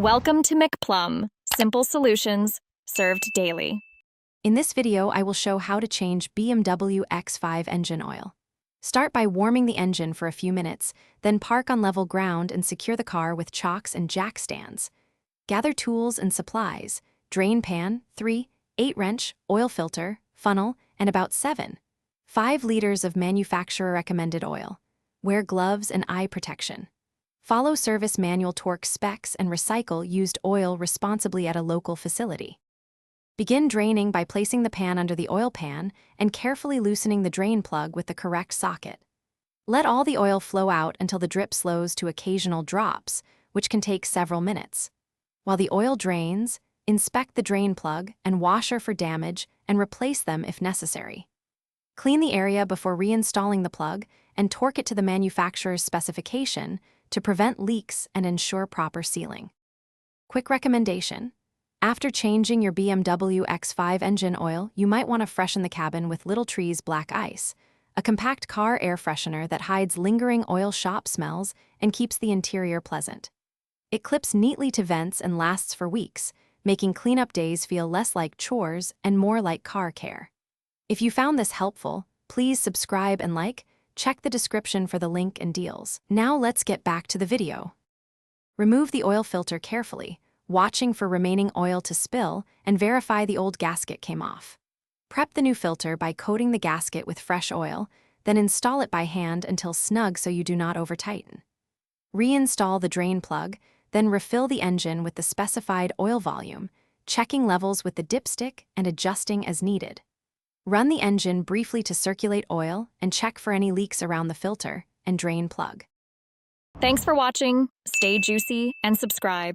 Welcome to McPlum, simple solutions served daily. In this video, I will show how to change BMW X5 engine oil. Start by warming the engine for a few minutes, then park on level ground and secure the car with chocks and jack stands. Gather tools and supplies: drain pan, 3, 8 wrench, oil filter, funnel, and about 5 liters of manufacturer-recommended oil. Wear gloves and eye protection. Follow service manual torque specs and recycle used oil responsibly at a local facility. Begin draining by placing the pan under the oil pan and carefully loosening the drain plug with the correct socket. Let all the oil flow out until the drip slows to occasional drops, which can take several minutes. While the oil drains, inspect the drain plug and washer for damage and replace them if necessary. Clean the area before reinstalling the plug and torque it to the manufacturer's specification to prevent leaks and ensure proper sealing. Quick recommendation: after changing your BMW X5 engine oil, you might want to freshen the cabin with Little Tree's Black Ice, a compact car air freshener that hides lingering oil shop smells and keeps the interior pleasant. It clips neatly to vents and lasts for weeks, making cleanup days feel less like chores and more like car care. If you found this helpful, please subscribe and like. Check the description for the link and deals. Now let's get back to the video. Remove the oil filter carefully, watching for remaining oil to spill, and verify the old gasket came off. Prep the new filter by coating the gasket with fresh oil, then install it by hand until snug so you do not over-tighten. Reinstall the drain plug, then refill the engine with the specified oil volume, checking levels with the dipstick and adjusting as needed. Run the engine briefly to circulate oil and check for any leaks around the filter and drain plug. Thanks for watching. Stay juicy and subscribe.